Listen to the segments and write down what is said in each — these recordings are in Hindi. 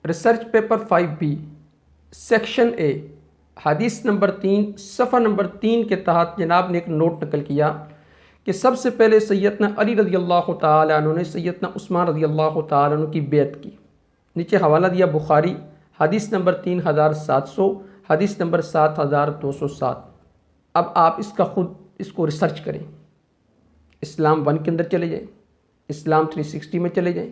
Research paper 5B section A हदीस नंबर 3 सफ़ा नंबर 3 के तहत जनाब ने एक नोट नकल किया कि सबसे पहले सैयदना अली रज़ी अल्लाह तआला अन्हु ने सैयदना उस्मान रज़ी अल्लाह तआला अन्हु की बेअत की। नीचे हवाला दिया बुखारी हदीस नंबर 3700 हदीस नंबर 7207। अब आप इसको रिसर्च करें, इस्लाम 1 के अंदर चले जाएँ, इस्लाम 360 में चले जाएँ।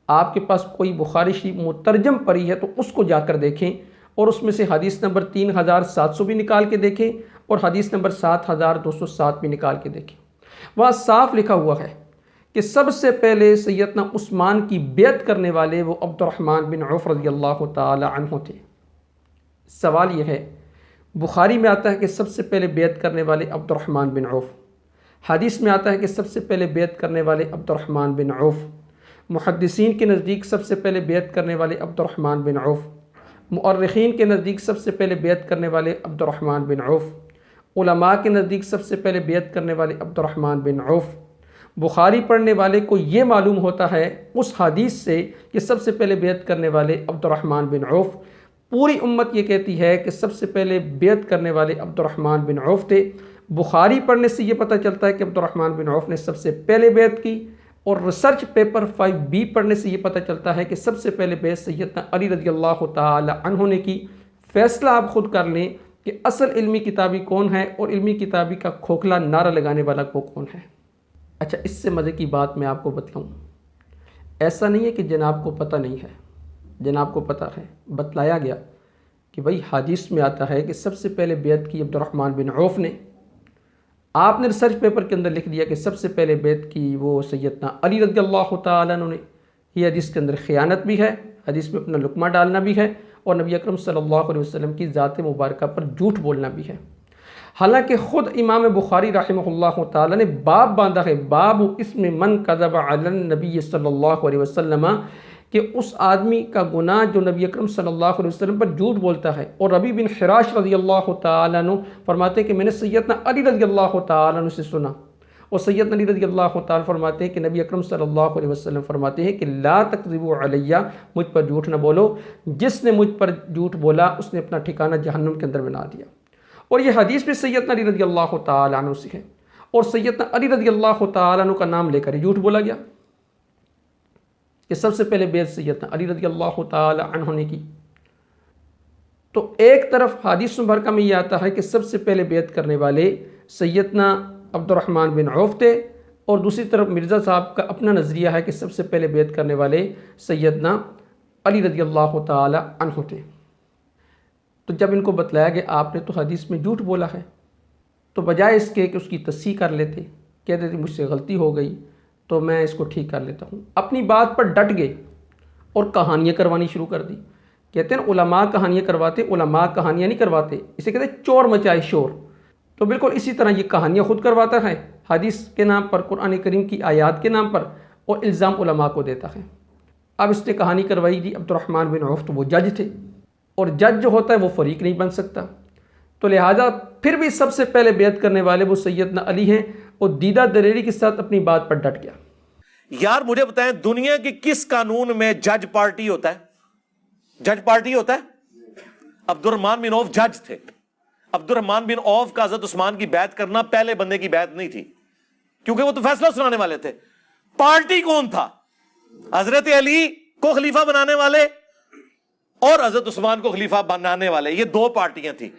आपके पास कोई बुखारी शरीफ मुतरजम पढ़ी है तो उसको जाकर देखें और उसमें से हदीस नंबर 3700 भी निकाल के देखें और हदीस नंबर 7207 भी निकाल के देखें। वहाँ साफ लिखा हुआ है कि सबसे पहले सैयदना उस्मान की बेअत करने वाले वो अब्दुर्रहमान बिन औफ रज़ी अल्लाह तआला अन्हु थे। सवाल यह है, बुखारी में आता है कि सबसे पहले बेअत करने वाले अब्दुर्रहमान बिन औफ, हदीस में आता है कि सबसे पहले बेअत करने वाले अब्दुर्रहमान बिन औफ, मुहद्दिसीन के नज़दीक सबसे पहले बेअत करने वाले अब्दुर्रहमान बिन औफ, मुअर्रिखीन के नज़दीक सबसे पहले बेअत करने वाले अब्दुर्रहमान बिन औफ, उलमा के नज़दीक सबसे पहले बेअत करने वाले अब्दुर्रहमान बिन औफ। बुखारी पढ़ने वाले को ये मालूम होता है उस हदीस से कि सबसे पहले बेअत करने वाले अब्दुर्रहमान बिन औफ। पूरी उम्मत ये कहती है कि सबसे पहले बेअत करने वाले अब्दुर्रहमान बिन औफ थे। बुखारी पढ़ने से ये पता चलता है कि अब्दुर्रहमान बिन औफ ने सबसे पहले बेअत की और रिसर्च पेपर 5B पढ़ने से ये पता चलता है कि सबसे पहले बेअत सैयदना अली रज़ी अल्लाह तआला अन्हु ने की। फ़ैसला आप ख़ुद कर लें कि असल इल्मी किताबी कौन है और इल्मी किताबी का खोखला नारा लगाने वाला वो कौन है। अच्छा, इससे मज़े की बात मैं आपको बताऊँ, ऐसा नहीं है कि जनाब को पता नहीं है, जनाब को पता है। बतलाया गया कि भाई हदीस में आता है कि सबसे पहले बेअत की अब्दुर्रहमान बिन औफ ने। आपने रिसर्च पेपर के अंदर लिख दिया कि सबसे पहले बेअत की वो सैयदना अली रज़ी अल्लाह तआला अन्हु ने। ये हदीस के अंदर ख़यानत भी है, हदीस में अपना लुक़मा डालना भी है और नबी अकरम सल्लल्लाहु अलैहि वसल्लम की ज़ात मुबारका पर झूठ बोलना भी है। हालांकि ख़ुद इमाम बुखारी रहमहुल्लाह ताला ने बाब बांधा है, बाब इसमें मन कज़ब अलन नबी सल्लल्लाहु अलैहि वसल्लम, कि उस आदमी का गुनाह जो नबी अकरम सल्लल्लाहु अलैहि वसल्लम पर झूठ बोलता है। और रबी बिन हिराश रज़ी अल्लाह ताला अन्हु फरमाते हैं कि मैंने सैयदना अली रज़ी अल्लाह ताला अन्हु से सुना और सैयदना अली रज़ी अल्लाह ताला फरमाते हैं कि नबी अकरम सल्लल्लाहु अलैहि वसल्लम फरमाते हैं कि ला तकज़िबू अलैया, मुझ पर झूठ न बोलो, जिसने मुझ पर झूठ बोला उसने अपना ठिकाना जहन्नम के अंदर बना दिया। और ये हदीस भी सैयदना अली रज़ी अल्लाह ताला अन्हु से है और सैयदना अली रज़ी अल्लाह ताला अन्हु का नाम लेकर ही झूठ बोला गया कि सबसे पहले बेअत सैयदना अली रज़ी अल्लाह ताला अन्हु ने की। तो एक तरफ हदीस मुबारका में ये आता है कि सबसे पहले बेअत करने वाले सैयदना अब्दुर्रहमान बिन औफ थे और दूसरी तरफ मिर्ज़ा साहब का अपना नज़रिया है कि सबसे पहले बेअत करने वाले सैयदना अली रज़ी अल्लाह ताला अन्हु थे। तो जब इनको बतलाया गया आपने तो हदीस में झूठ बोला है, तो बजाय इसके कि उसकी तस्सीह कर लेते, कह देते मुझसे गलती हो गई तो मैं इसको ठीक कर लेता हूँ, अपनी बात पर डट गए और कहानियाँ करवानी शुरू कर दी। कहते हैं उलमा कहानियाँ करवाते, उलमा कहानियाँ नहीं करवाते, इसे कहते हैं चोर मचाए शोर। तो बिल्कुल इसी तरह ये कहानियाँ खुद करवाता है हदीस के नाम पर, कुरान करीम की आयात के नाम पर, और इल्ज़ाम उलमा को देता है। अब इसने कहानी करवाई जी अब्दुर्रहमान बिन औफ, तो वो जज थे और जज जो होता है वो फरीक नहीं बन सकता, तो लिहाजा फिर भी सबसे पहले बेअत करने वाले वो सैयदना अली हैं और दीदा दलेरी के साथ अपनी बात पर डट गया। यार मुझे बताएं, दुनिया के किस कानून में जज पार्टी होता है? जज पार्टी होता है? अब्दुर्रहमान बिन औफ जज थे। अब्दुर्रहमान बिन औफ का हज़रत उस्मान की बैत करना पहले बंदे की बैत नहीं थी, क्योंकि वो तो फैसला सुनाने वाले थे। पार्टी कौन था? हजरत अली को खलीफा बनाने वाले और हजरत उस्मान को खलीफा बनाने वाले, ये दो पार्टियां थी।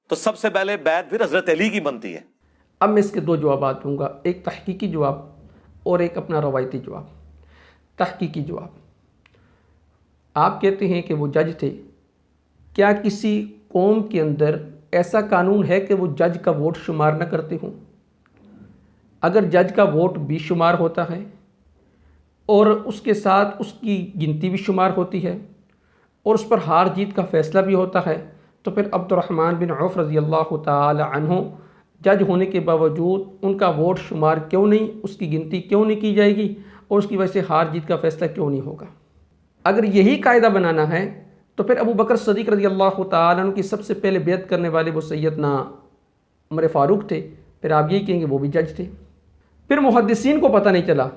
तो सबसे पहले बैत फिर हजरत अली की बनती है। अब मैं इसके दो जवाब दूंगा, एक तहकीकी जवाब और एक अपना रवायती जवाब। तहकीकी जवाब, आप कहते हैं कि वो जज थे, क्या किसी कौम के अंदर ऐसा कानून है कि वो जज का वोट शुमार न करते हों? अगर जज का वोट भी शुमार होता है और उसके साथ उसकी गिनती भी शुमार होती है और उस पर हार जीत का फ़ैसला भी होता है, तो फिर अब्दुर्रहमान बिन औफ रज़ी अल्लाह ताला अन्हु जज होने के बावजूद उनका वोट शुमार क्यों नहीं, उसकी गिनती क्यों नहीं की जाएगी और उसकी वजह से हार जीत का फ़ैसला क्यों नहीं होगा? अगर यही कायदा बनाना है तो फिर अबू बकर सदीक़ रज़ी अल्लाह ताला अन्हु की सबसे पहले बेअत करने वाले वो सैयदना उमर फ़ारूक थे, फिर आप यही कहेंगे वो भी जज थे। फिर मुहद्दिसीन को पता नहीं चला,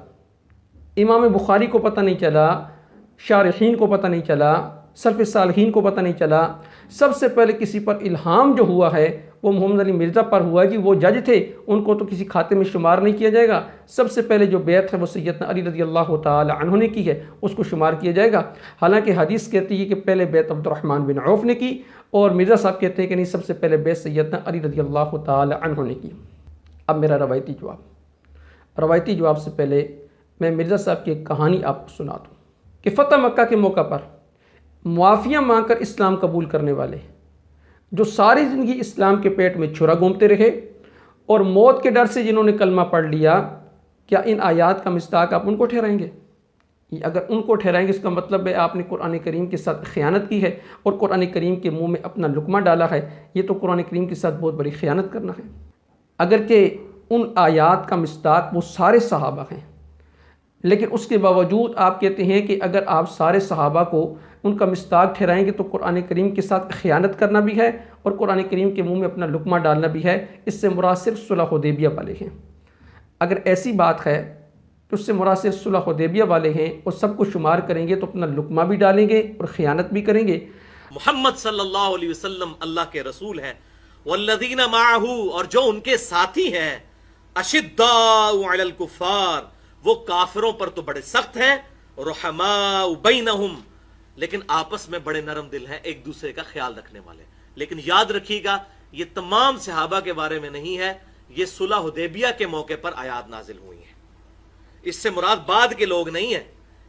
इमाम बुखारी को पता नहीं चला शारिहीन को पता नहीं चला, सल्फ़ सालिहीन को पता नहीं चला। सबसे पहले किसी पर इल्हाम जो हुआ है वो मोहम्मद अली मिर्ज़ा पर हुआ जी, वो जज थे, उनको तो किसी खाते में शुमार नहीं किया जाएगा। सबसे पहले जो बैत है वो सैयदना अली रज़ी अल्लाह ताला अन्हु ने की है, उसको शुमार किया जाएगा। हालांकि हदीस कहती है कि पहले बैत अब्दुर्रहमान बिन औफ ने की, और मिर्ज़ा साहब कहते हैं कि नहीं, सबसे पहले बैत सैयदना अली रज़ी अल्लाह ताला अन्हु ने की। अब मेरा रवायती जवाब से पहले मैं मिर्ज़ा साहब की एक कहानी आपको सुना दूँ कि फ़तह मक्का के मौका पर मुआफ़िया मांगकर इस्लाम कबूल करने वाले जो सारी ज़िंदगी इस्लाम के पेट में छुरा घूमते रहे और मौत के डर से जिन्होंने कलमा पढ़ लिया, क्या इन आयात का मिस्ताक आप उनको ठहराएंगे? अगर उनको ठहराएंगे इसका मतलब है आपने कुरान करीम के साथ ख़यानत की है और कुरान करीम के मुंह में अपना लुकमा डाला है। ये तो कुरान करीम के साथ बहुत बड़ी ख़यानत करना है। अगर कि उन आयात का मिस्ताक वो सारे सहाबा हैं, लेकिन उसके बावजूद आप कहते हैं कि अगर आप सारे सहाबा को उनका मिस्ताक ठहराएंगे तो कुरान करीम के साथ ख़यानत करना भी है और कुरान करीम के मुंह में अपना लुकमा डालना भी है। इससे मुराद सिर्फ सुलह हुदैबिया वाले हैं। अगर ऐसी बात है तो उससे मुराद सिर्फ सुलह हुदैबिया वाले हैं और सबको शुमार करेंगे तो अपना लुकमा भी डालेंगे और ख़यानत भी करेंगे। मोहम्मद सल्लल्लाहु अलैहि वसल्लम अल्लाह के रसूल हैं, वल्लज़ीना माअहू, और जो उनके साथी हैं, अशिद्दाउ अलल कुफ़ार, वो काफिरों पर तो बड़े सख्त हैं, रुहमाउ बैनहुम, लेकिन आपस में बड़े नरम दिल हैं, एक दूसरे का ख्याल रखने वाले। लेकिन याद रखिएगा ये तमाम सहाबा के बारे में नहीं है, ये सुलह हुदैबिया के मौके पर आयात नाजिल हुई है। इससे मुराद बाद के लोग नहीं है,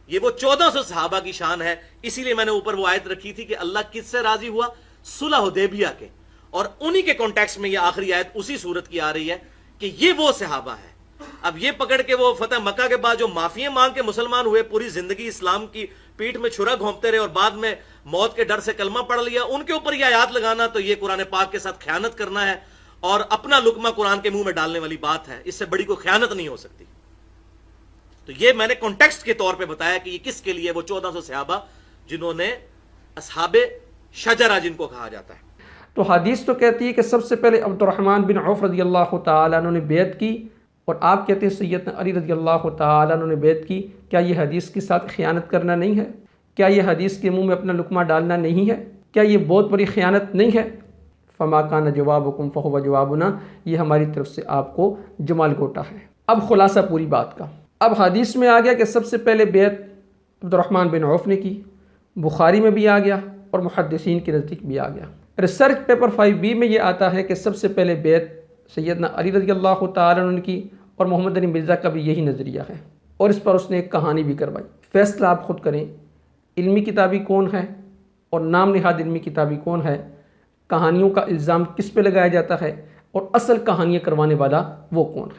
ये वो 1400 सहाबा की शान है। इसीलिए मैंने ऊपर वो आयत रखी थी कि अल्लाह किससे राजी हुआ, सुलह हुदैबिया के, और उन्हीं के कॉन्टेक्स्ट में ये आखिरी आयत उसी सूरत की आ रही है कि ये वो सहाबा है। अब ये पकड़ के वो फतेह मक्का के बाद जो माफिया मांग के मुसलमान हुए, पूरी जिंदगी इस्लाम की पीठ में छुरा घोंपते रहे और बाद में मौत के डर से कलमा पढ़ लिया, उनके ऊपर यह आयात लगाना तो ये कुरान पाक के साथ खयानत करना है और अपना लुकमा कुरान के मुंह में डालने वाली बात है। इससे बड़ी कोई खयानत नहीं हो सकती। तो ये मैंने कॉन्टेक्स्ट के तौर पे बताया कि ये किसके लिए, वो 1400 सहाबा जिन्होंने असहाबे शजरा जिनको कहा जाता है। तो हदीस तो कहती है कि सबसे पहले अब्दुर्रहमान बिन औफ रज़ी अल्लाह ताला अन्हु ने बैत की, और आप कहते हैं सैयदना अली रज़ी अल्लाह ताला अन्हु ने बैत की। क्या ये हदीस के साथ ख़यानत करना नहीं है? क्या ये हदीस के मुंह में अपना लुकमा डालना नहीं है? क्या ये बहुत बड़ी ख़यानत नहीं है? फ़मा कान जवाबुकुम फ़हुव जवाबुना, ये हमारी तरफ से आपको जमाल गोटा है। अब खुलासा पूरी बात का, अब हदीस में आ गया कि सबसे पहले बैत अब्दुर्रहमान बिन औफ ने की, बुखारी में भी आ गया और मुहद्दिसीन के नज़दीक भी आ गया। रिसर्च पेपर 5B में ये आता है कि सबसे पहले बैत सैयदना अली रज़ी अल्लाह ताला अन्हु की, और मोहम्मद अली मिर्ज़ा का भी यही नज़रिया है, और इस पर उसने एक कहानी भी करवाई। फैसला आप ख़ुद करें, इल्मी किताबी कौन है और नाम निहाद इल्मी किताबी कौन है, कहानियों का इल्ज़ाम किस पे लगाया जाता है और असल कहानियाँ करवाने वाला वो कौन है।